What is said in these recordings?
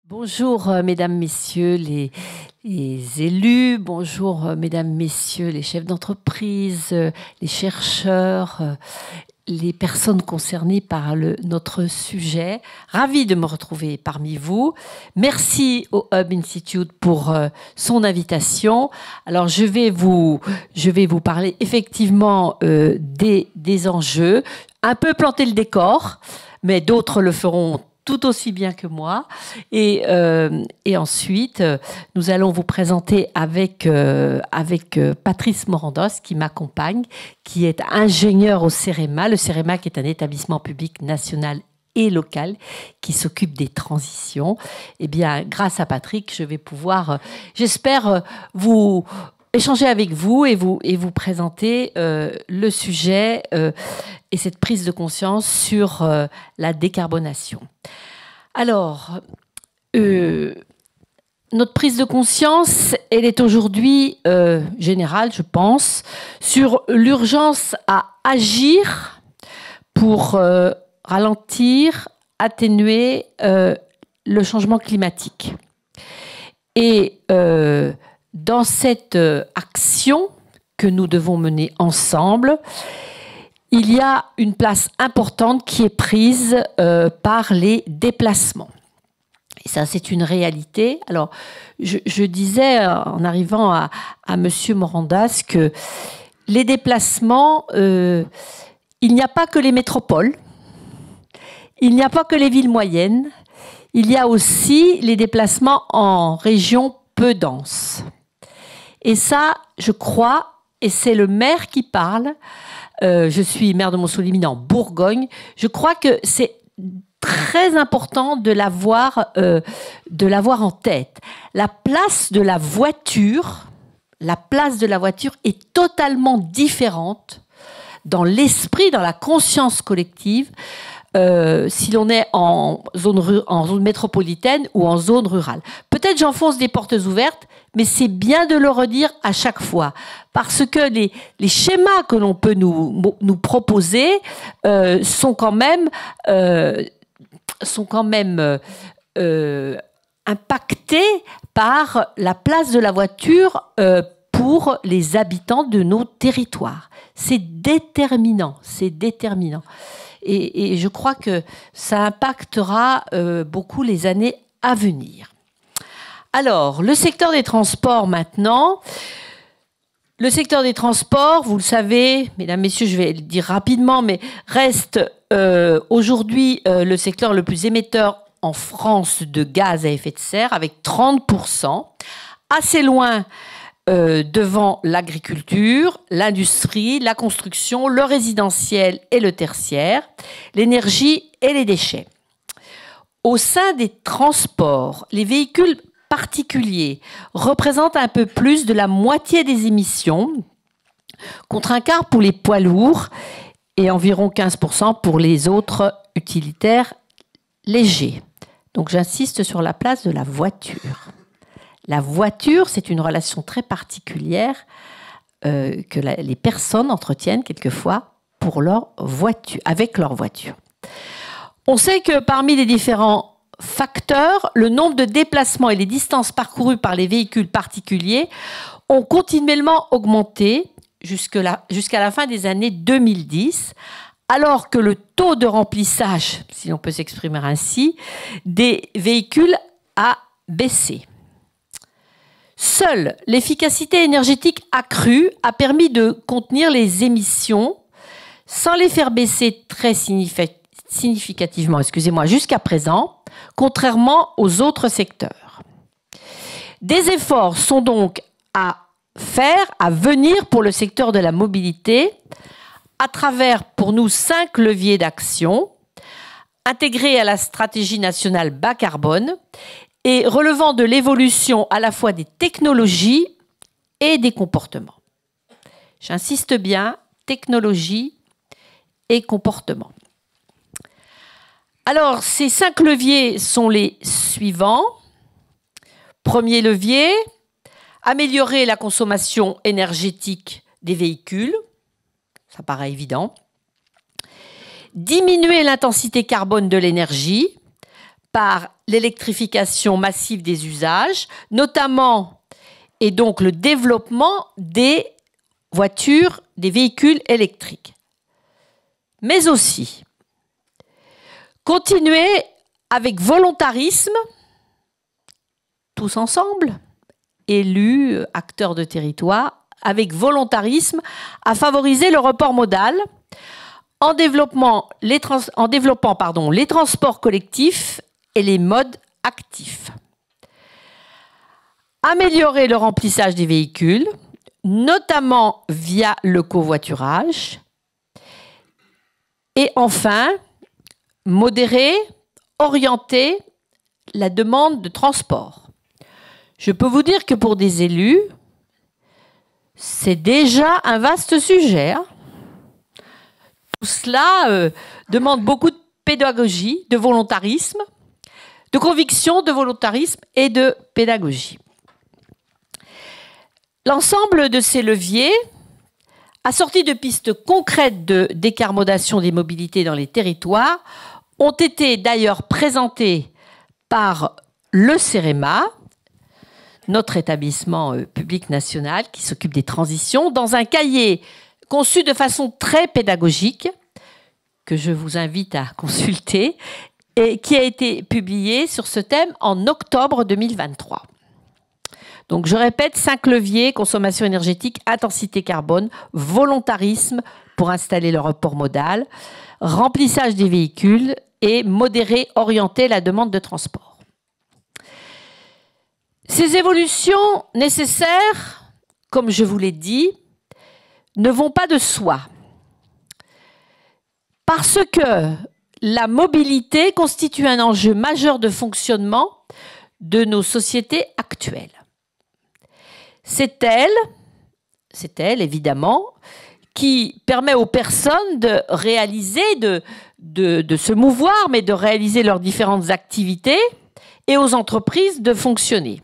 Bonjour, mesdames, messieurs les élus, bonjour, mesdames, messieurs les chefs d'entreprise, les chercheurs, les personnes concernées par notre sujet. Ravi de me retrouver parmi vous. Merci au Hub Institute pour son invitation. Alors, je vais vous parler effectivement des enjeux, un peu planter le décor, mais d'autres le feront tout aussi bien que moi. Et ensuite, nous allons vous présenter avec Patrice Morandos, qui m'accompagne, qui est ingénieur au CEREMA. Le CEREMA, qui est un établissement public national et local qui s'occupe des transitions. Eh bien, grâce à Patrick, je vais pouvoir, j'espère, vous échanger avec vous et vous présenter le sujet et cette prise de conscience sur la décarbonation. Alors, notre prise de conscience, elle est aujourd'hui générale, je pense, sur l'urgence à agir pour ralentir, atténuer le changement climatique. Et dans cette action que nous devons mener ensemble, il y a une place importante qui est prise par les déplacements. Et ça, c'est une réalité. Alors, je disais en arrivant à M. Morandas que les déplacements, il n'y a pas que les métropoles, il n'y a pas que les villes moyennes, il y a aussi les déplacements en régions peu denses. Et ça, je crois, et c'est le maire qui parle, je suis maire de Montsolimine en Bourgogne, je crois que c'est très important de l'avoir en tête. La place de la voiture est totalement différente dans l'esprit, dans la conscience collective, si l'on est en zone métropolitaine ou en zone rurale. Peut-être j'enfonce des portes ouvertes, mais c'est bien de le redire à chaque fois. Parce que les schémas que l'on peut nous proposer sont quand même impactés par la place de la voiture pour les habitants de nos territoires. C'est déterminant, c'est déterminant. Et je crois que ça impactera beaucoup les années à venir. Alors, le secteur des transports maintenant. Le secteur des transports, vous le savez, mesdames, messieurs, je vais le dire rapidement, mais reste aujourd'hui le secteur le plus émetteur en France de gaz à effet de serre, avec 30%, assez loin devant l'agriculture, l'industrie, la construction, le résidentiel et le tertiaire, l'énergie et les déchets. Au sein des transports, les véhicules particuliers représentent un peu plus de la moitié des émissions, contre un quart pour les poids lourds et environ 15% pour les autres utilitaires légers. Donc j'insiste sur la place de la voiture. La voiture, c'est une relation très particulière que les personnes entretiennent quelquefois avec leur voiture. On sait que parmi les différents facteurs, le nombre de déplacements et les distances parcourues par les véhicules particuliers ont continuellement augmenté jusqu'à la fin des années 2010, alors que le taux de remplissage, si l'on peut s'exprimer ainsi, des véhicules a baissé. Seule l'efficacité énergétique accrue a permis de contenir les émissions sans les faire baisser très significativement, jusqu'à présent, contrairement aux autres secteurs. Des efforts sont donc à venir pour le secteur de la mobilité à travers, pour nous, 5 leviers d'action intégrés à la stratégie nationale bas carbone et relevant de l'évolution à la fois des technologies et des comportements. J'insiste bien, technologie et comportement. Alors, ces 5 leviers sont les suivants. Premier levier, améliorer la consommation énergétique des véhicules. Ça paraît évident. Diminuer l'intensité carbone de l'énergie par l'électrification massive des usages, notamment, et donc le développement des voitures, des véhicules électriques. Mais aussi, continuer avec volontarisme, tous ensemble, élus, acteurs de territoire, avec volontarisme, à favoriser le report modal en développant les transports collectifs et les modes actifs. Améliorer le remplissage des véhicules, notamment via le covoiturage. Et enfin, modérer, orienter la demande de transport. Je peux vous dire que pour des élus, c'est déjà un vaste sujet. Tout cela demande beaucoup de pédagogie, de volontarisme, de conviction, de volontarisme et de pédagogie. L'ensemble de ces leviers, assortis de pistes concrètes de décarbonation des mobilités dans les territoires, ont été d'ailleurs présentés par le CEREMA, notre établissement public national qui s'occupe des transitions, dans un cahier conçu de façon très pédagogique, que je vous invite à consulter, et qui a été publié sur ce thème en octobre 2023. Donc je répète, 5 leviers: consommation énergétique, intensité carbone, volontarisme pour installer le report modal, remplissage des véhicules et modérer, orienter la demande de transport. Ces évolutions nécessaires, comme je vous l'ai dit, ne vont pas de soi. Parce que la mobilité constitue un enjeu majeur de fonctionnement de nos sociétés actuelles. C'est elle évidemment, qui permet aux personnes de réaliser, de se mouvoir, mais de réaliser leurs différentes activités, et aux entreprises de fonctionner.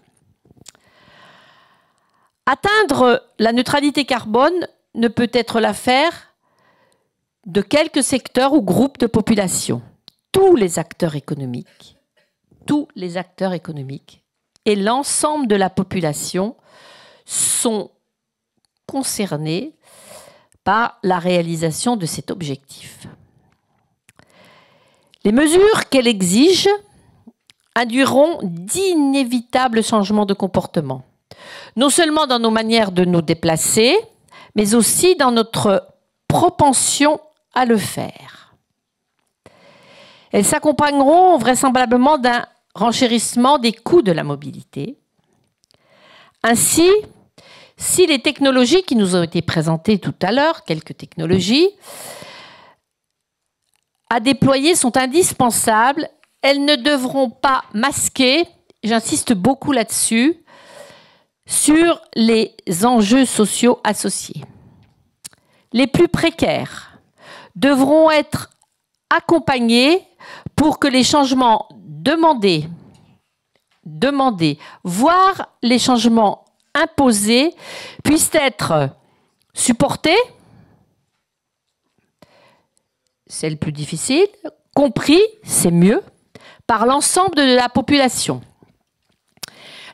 Atteindre la neutralité carbone ne peut être l'affaire de quelques secteurs ou groupes de population. Tous les acteurs économiques et l'ensemble de la population sont concernés par la réalisation de cet objectif. Les mesures qu'elle exige induiront d'inévitables changements de comportement, non seulement dans nos manières de nous déplacer, mais aussi dans notre propension à le faire. Elles s'accompagneront vraisemblablement d'un renchérissement des coûts de la mobilité. Ainsi, si les technologies qui nous ont été présentées tout à l'heure, quelques technologies à déployer sont indispensables, elles ne devront pas masquer, j'insiste beaucoup là-dessus, sur les enjeux sociaux associés. Les plus précaires devront être accompagnés pour que les changements demandés, voire les changements imposés, puissent être supportés, c'est le plus difficile, compris, c'est mieux, par l'ensemble de la population.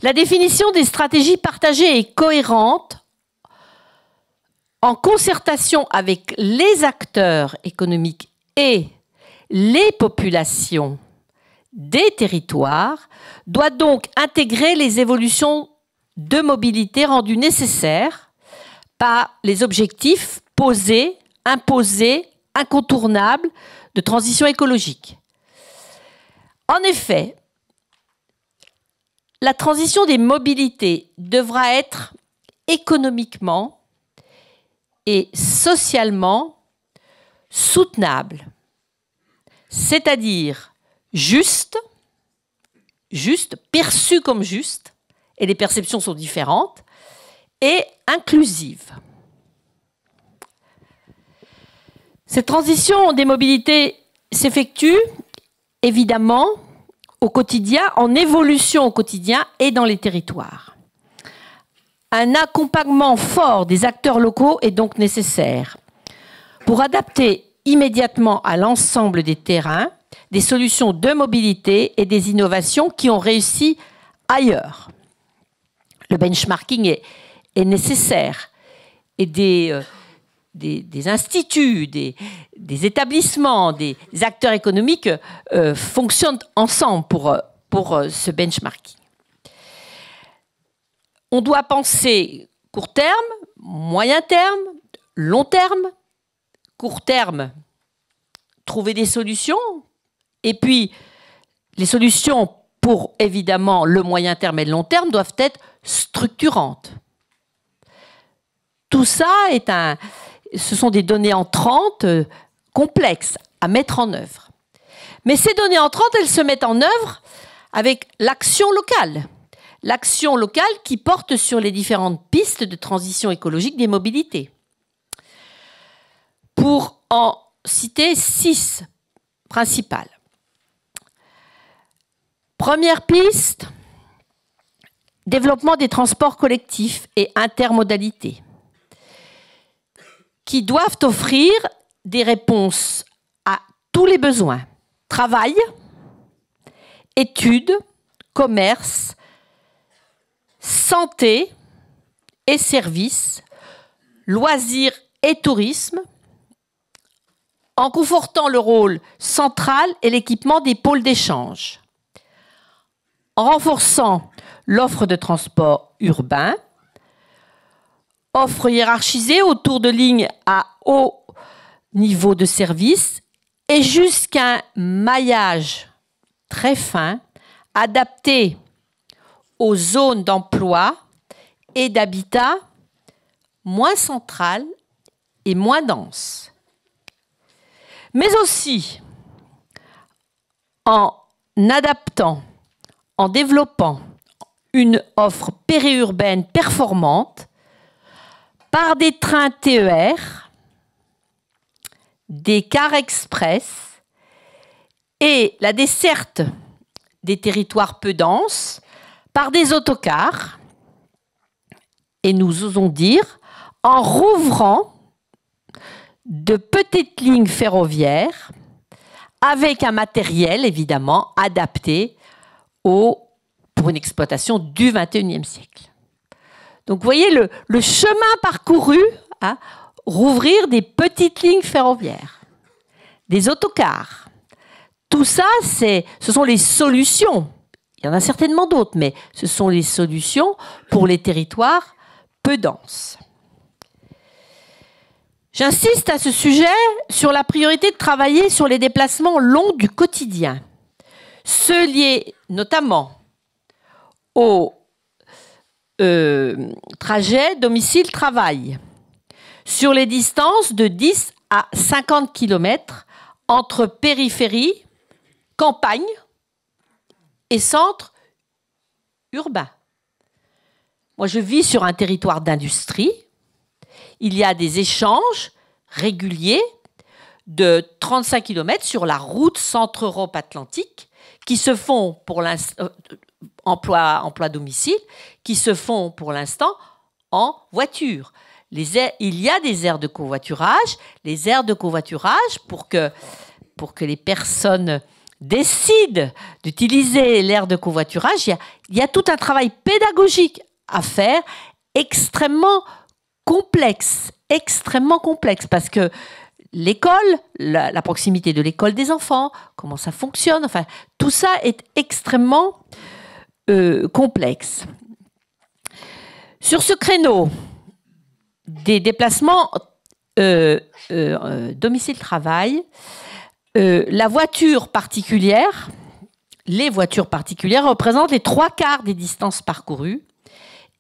La définition des stratégies partagées et cohérentes en concertation avec les acteurs économiques et les populations des territoires doit donc intégrer les évolutions de mobilité rendues nécessaires par les objectifs posés, imposés, incontournables de transition écologique. En effet, la transition des mobilités devra être économiquement et socialement soutenable, c'est-à-dire juste, perçue comme juste, et les perceptions sont différentes, et inclusive. Cette transition des mobilités s'effectue évidemment au quotidien, en évolution au quotidien et dans les territoires. Un accompagnement fort des acteurs locaux est donc nécessaire pour adapter immédiatement à l'ensemble des terrains des solutions de mobilité et des innovations qui ont réussi ailleurs. Le benchmarking est nécessaire et des instituts, des établissements, des acteurs économiques fonctionnent ensemble pour ce benchmarking. On doit penser court terme, moyen terme, long terme. Court terme, trouver des solutions. Et puis, les solutions pour, évidemment, le moyen terme et le long terme doivent être structurantes. Tout ça ce sont des données entrantes complexes à mettre en œuvre. Mais ces données entrantes, elles se mettent en œuvre avec l'action locale. L'action locale qui porte sur les différentes pistes de transition écologique des mobilités. Pour en citer 6 principales. Première piste, développement des transports collectifs et intermodalité, qui doivent offrir des réponses à tous les besoins. Travail, études, commerce, santé et services, loisirs et tourisme, en confortant le rôle central et l'équipement des pôles d'échange, en renforçant l'offre de transport urbain, offre hiérarchisée autour de lignes à haut niveau de service et jusqu'à un maillage très fin, adapté aux zones d'emploi et d'habitat moins centrales et moins denses. Mais aussi en adaptant, en développant une offre périurbaine performante par des trains TER, des cars express et la desserte des territoires peu denses par des autocars, et nous osons dire en rouvrant de petites lignes ferroviaires avec un matériel évidemment adapté pour une exploitation du XXIe siècle. Donc vous voyez le chemin parcouru, hein, rouvrir des petites lignes ferroviaires, des autocars. Tout ça, ce sont les solutions. Il y en a certainement d'autres, mais ce sont les solutions pour les territoires peu denses. J'insiste à ce sujet sur la priorité de travailler sur les déplacements longs du quotidien, ceux liés notamment au trajet domicile-travail, sur les distances de 10 à 50 km entre périphérie, campagne et centre urbain. Moi, je vis sur un territoire d'industrie. Il y a des échanges réguliers de 35 km sur la route Centre-Europe Atlantique qui se font pour l'instant, emploi-domicile, qui se font pour l'instant en voiture. Il y a des aires de covoiturage. Les aires de covoiturage, pour que les personnes décident d'utiliser l'aire de covoiturage, il y a tout un travail pédagogique à faire extrêmement complexe, parce que l'école, la proximité de l'école des enfants, comment ça fonctionne, enfin, tout ça est extrêmement complexe. Sur ce créneau des déplacements domicile-travail, la voiture particulière, les voitures particulières représentent les 3/4 des distances parcourues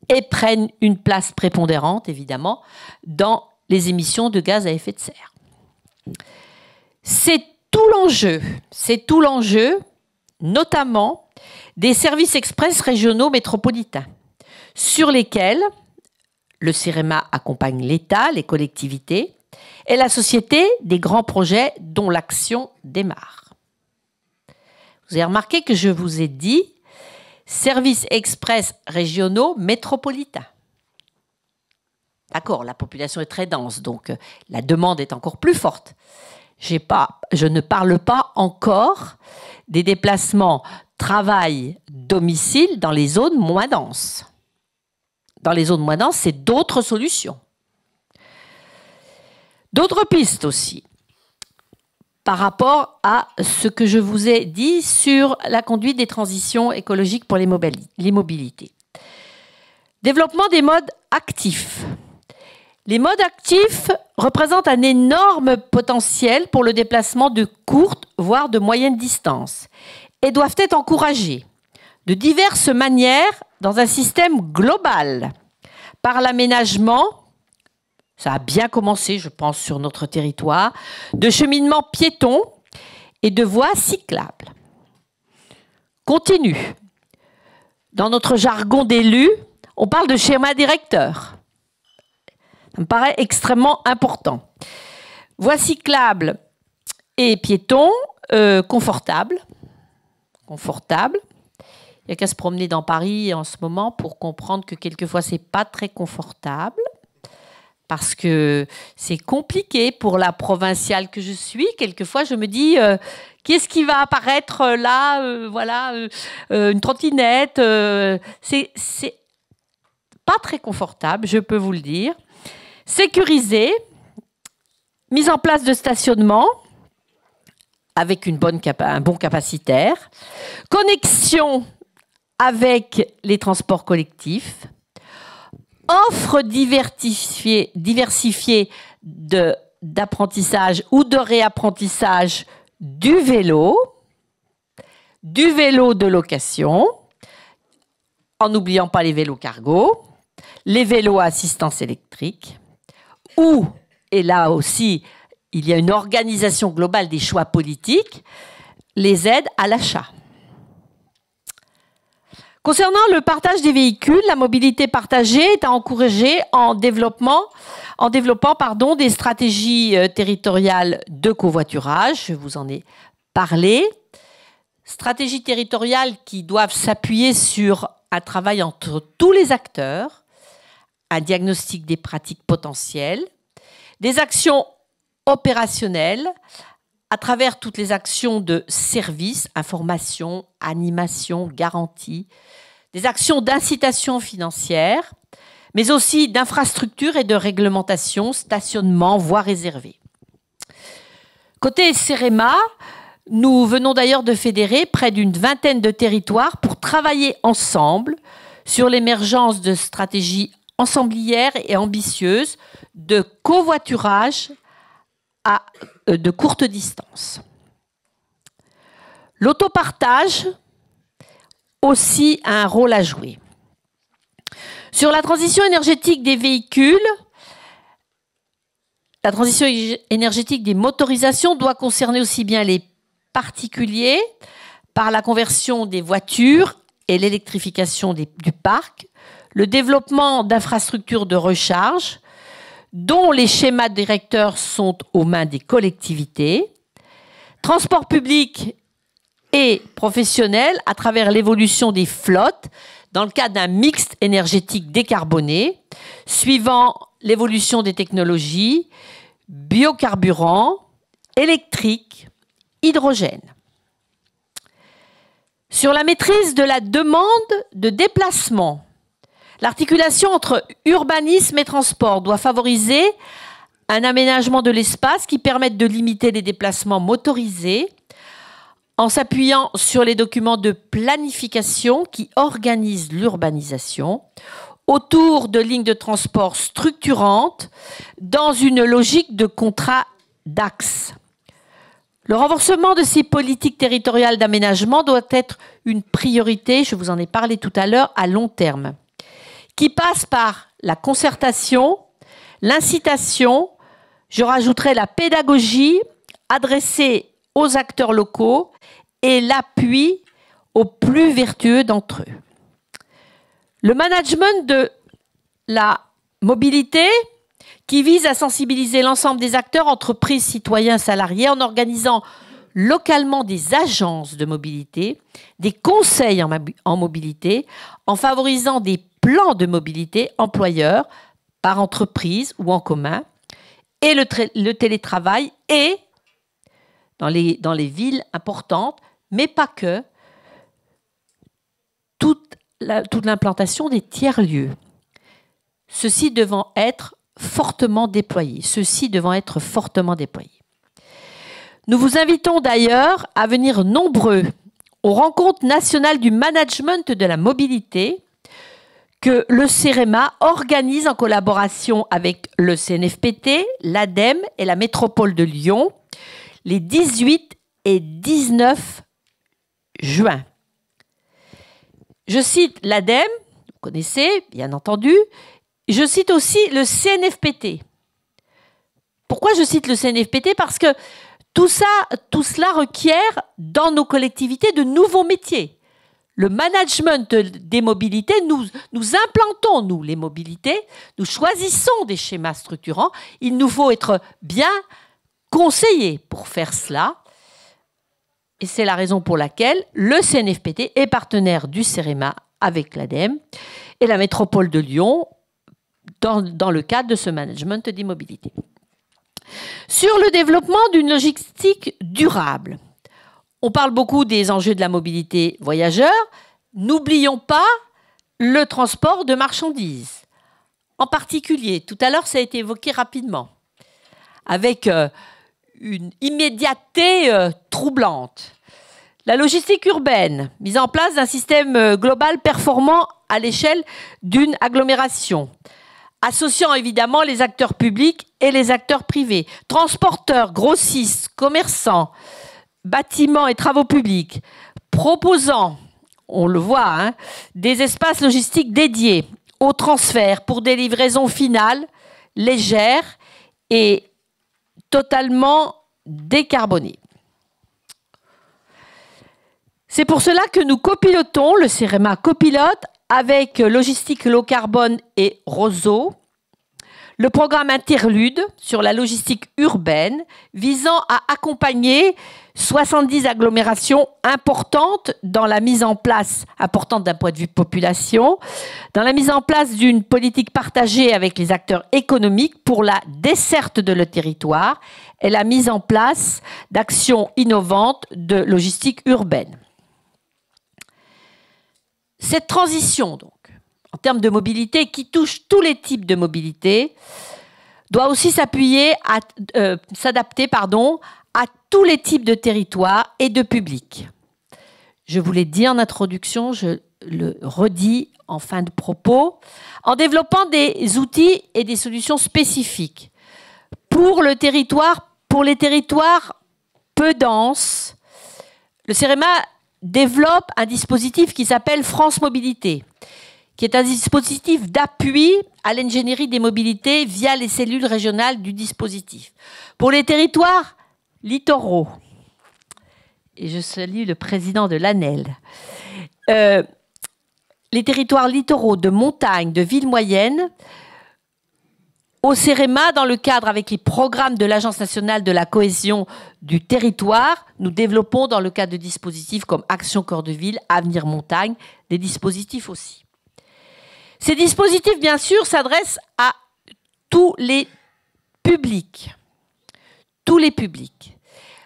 et prennent une place prépondérante, évidemment, dans les émissions de gaz à effet de serre. C'est tout l'enjeu, notamment des services express régionaux métropolitains, sur lesquels le CEREMA accompagne l'État, les collectivités et la société des grands projets dont l'action démarre. Vous avez remarqué que je vous ai dit services express régionaux métropolitains. D'accord, la population est très dense, donc la demande est encore plus forte. Je ne parle pas encore des déplacements travail-domicile dans les zones moins denses. Dans les zones moins denses, c'est d'autres solutions. D'autres pistes aussi, par rapport à ce que je vous ai dit sur la conduite des transitions écologiques pour les mobilités. Développement des modes actifs. Les modes actifs représentent un énorme potentiel pour le déplacement de courtes, voire de moyennes distances, et doivent être encouragés de diverses manières dans un système global, par l'aménagement, ça a bien commencé, je pense, sur notre territoire, de cheminements piétons et de voies cyclables. Continue. Dans notre jargon d'élus, on parle de schéma directeur. Ça me paraît extrêmement important. Voies cyclables et piétons, confortables. Confortables. Il n'y a qu'à se promener dans Paris en ce moment pour comprendre que quelquefois, ce n'est pas très confortable. Parce que c'est compliqué pour la provinciale que je suis. Quelquefois, je me dis, qu'est-ce qui va apparaître là voilà, une trottinette. C'est pas très confortable, je peux vous le dire. Sécurisé, mise en place de stationnement avec un bon capacitaire, connexion avec les transports collectifs, offre diversifiée d'apprentissage ou de réapprentissage du vélo de location, en n'oubliant pas les vélos cargo, les vélos à assistance électrique, et là aussi, il y a une organisation globale des choix politiques, les aides à l'achat. Concernant le partage des véhicules, la mobilité partagée est à encourager en développant des stratégies territoriales de covoiturage. Je vous en ai parlé. Stratégies territoriales qui doivent s'appuyer sur un travail entre tous les acteurs, un diagnostic des pratiques potentielles, des actions opérationnelles à travers toutes les actions de service, information, animation, garantie, des actions d'incitation financière, mais aussi d'infrastructure et de réglementation, stationnement, voies réservées. Côté CEREMA, nous venons d'ailleurs de fédérer près d'une vingtaine de territoires pour travailler ensemble sur l'émergence de stratégies ensemblières et ambitieuses de covoiturage de courte distance. L'autopartage aussi a un rôle à jouer. Sur la transition énergétique des véhicules, la transition énergétique des motorisations doit concerner aussi bien les particuliers par la conversion des voitures et l'électrification du parc, le développement d'infrastructures de recharge, dont les schémas directeurs sont aux mains des collectivités, transport public et professionnel à travers l'évolution des flottes dans le cadre d'un mix énergétique décarboné, suivant l'évolution des technologies, biocarburants, électriques, hydrogène. Sur la maîtrise de la demande de déplacement, l'articulation entre urbanisme et transport doit favoriser un aménagement de l'espace qui permette de limiter les déplacements motorisés en s'appuyant sur les documents de planification qui organisent l'urbanisation autour de lignes de transport structurantes dans une logique de contrat d'axe. Le renforcement de ces politiques territoriales d'aménagement doit être une priorité, je vous en ai parlé tout à l'heure, à long terme, qui passe par la concertation, l'incitation, je rajouterai la pédagogie adressée aux acteurs locaux et l'appui aux plus vertueux d'entre eux. Le management de la mobilité qui vise à sensibiliser l'ensemble des acteurs, entreprises, citoyens, salariés, en organisant localement des agences de mobilité, des conseils en mobilité, en favorisant des plans de mobilité employeurs par entreprise ou en commun, et le télétravail et dans les villes importantes, mais pas que, toute l'implantation des tiers-lieux. Ceux-ci devant être fortement déployés. Nous vous invitons d'ailleurs à venir nombreux aux rencontres nationales du management de la mobilité que le CEREMA organise en collaboration avec le CNFPT, l'ADEME et la métropole de Lyon les 18 et 19 juin. Je cite l'ADEME, vous connaissez bien entendu, je cite aussi le CNFPT. Pourquoi je cite le CNFPT? Parce que tout cela requiert dans nos collectivités de nouveaux métiers. Le management des mobilités, nous implantons, nous, les mobilités, nous choisissons des schémas structurants. Il nous faut être bien conseillés pour faire cela. Et c'est la raison pour laquelle le CNFPT est partenaire du CEREMA avec l'ADEME et la métropole de Lyon dans le cadre de ce management des mobilités. Sur le développement d'une logistique durable, on parle beaucoup des enjeux de la mobilité voyageurs. N'oublions pas le transport de marchandises. En particulier, tout à l'heure, ça a été évoqué rapidement, avec une immédiateté troublante. La logistique urbaine, mise en place d'un système global performant à l'échelle d'une agglomération, associant évidemment les acteurs publics et les acteurs privés, transporteurs, grossistes, commerçants, bâtiments et travaux publics, proposant, on le voit, des espaces logistiques dédiés au transfert pour des livraisons finales, légères et totalement décarbonées. C'est pour cela que nous copilotons, le CEREMA copilote avec Logistique Low Carbone et Roseau, le programme Interlude sur la logistique urbaine visant à accompagner 70 agglomérations importantes dans la mise en place, importante d'un point de vue population, dans la mise en place d'une politique partagée avec les acteurs économiques pour la desserte de le territoire et la mise en place d'actions innovantes de logistique urbaine. Cette transition, donc, en termes de mobilité, qui touche tous les types de mobilité, doit aussi s'adapter à tous les types de territoires et de publics. Je vous l'ai dit en introduction, je le redis en fin de propos, en développant des outils et des solutions spécifiques pour les territoires peu denses. Le CEREMA développe un dispositif qui s'appelle France Mobilité, qui est un dispositif d'appui à l'ingénierie des mobilités via les cellules régionales du dispositif. Pour les territoires littoraux, et je salue le président de l'ANEL, les territoires littoraux de montagne, de villes moyennes, au CEREMA, dans le cadre avec les programmes de l'Agence nationale de la cohésion du territoire, nous développons dans le cadre de dispositifs comme Action Cœur de Ville, Avenir Montagne, des dispositifs aussi. Ces dispositifs, bien sûr, s'adressent à tous les publics. Tous les publics.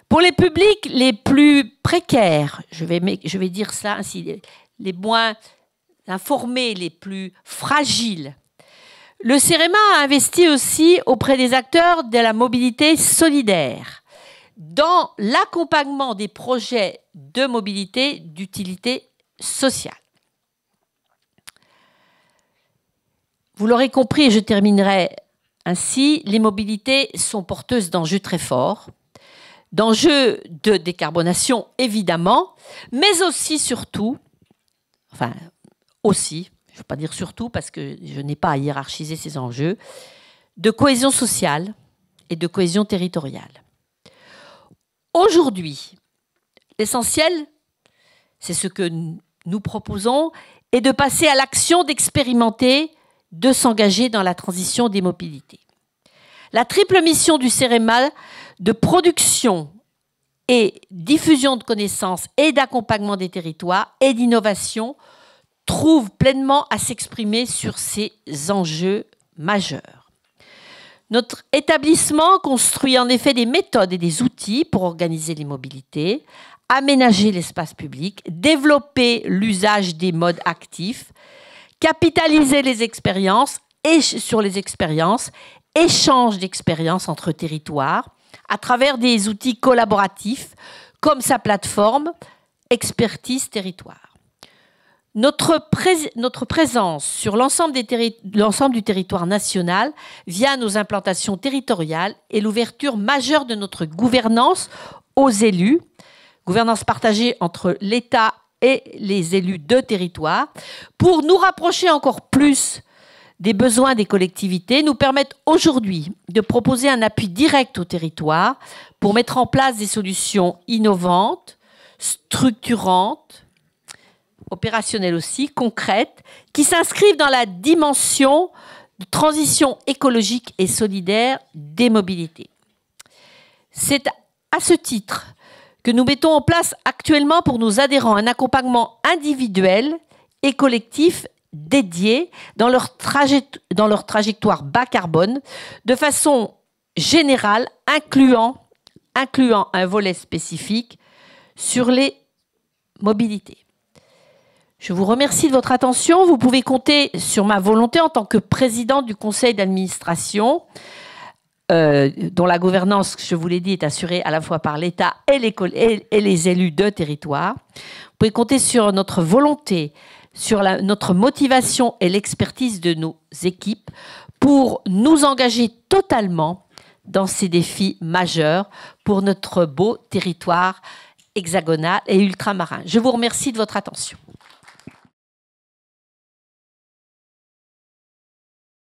Pour les publics les plus précaires, je vais dire ça ainsi, les moins informés, les plus fragiles, le CEREMA a investi aussi auprès des acteurs de la mobilité solidaire dans l'accompagnement des projets de mobilité d'utilité sociale. Vous l'aurez compris, et je terminerai ainsi, les mobilités sont porteuses d'enjeux très forts, d'enjeux de décarbonation évidemment, mais aussi surtout, je ne veux pas dire surtout parce que je n'ai pas à hiérarchiser ces enjeux, de cohésion sociale et de cohésion territoriale. Aujourd'hui, l'essentiel, c'est ce que nous proposons, est de passer à l'action, d'expérimenter, de s'engager dans la transition des mobilités. La triple mission du CEREMA de production et diffusion de connaissances et d'accompagnement des territoires et d'innovation trouve pleinement à s'exprimer sur ces enjeux majeurs. Notre établissement construit en effet des méthodes et des outils pour organiser les mobilités, aménager l'espace public, développer l'usage des modes actifs, capitaliser les expériences et sur les expériences, échange d'expériences entre territoires à travers des outils collaboratifs comme sa plateforme Expertise Territoire. Notre présence sur l'ensemble du territoire national via nos implantations territoriales et l'ouverture majeure de notre gouvernance aux élus, gouvernance partagée entre l'État et les élus de territoire, pour nous rapprocher encore plus des besoins des collectivités, nous permettent aujourd'hui de proposer un appui direct au territoire pour mettre en place des solutions innovantes, structurantes, opérationnelles aussi, concrètes, qui s'inscrivent dans la dimension de transition écologique et solidaire des mobilités. C'est à ce titre que nous mettons en place actuellement pour nos adhérents un accompagnement individuel et collectif dédié dans leur trajectoire bas carbone, de façon générale, incluant un volet spécifique sur les mobilités. Je vous remercie de votre attention. Vous pouvez compter sur ma volonté en tant que présidente du conseil d'administration, dont la gouvernance, je vous l'ai dit, est assurée à la fois par l'État et les élus de territoire. Vous pouvez compter sur notre volonté, sur notre motivation et l'expertise de nos équipes pour nous engager totalement dans ces défis majeurs pour notre beau territoire hexagonal et ultramarin. Je vous remercie de votre attention.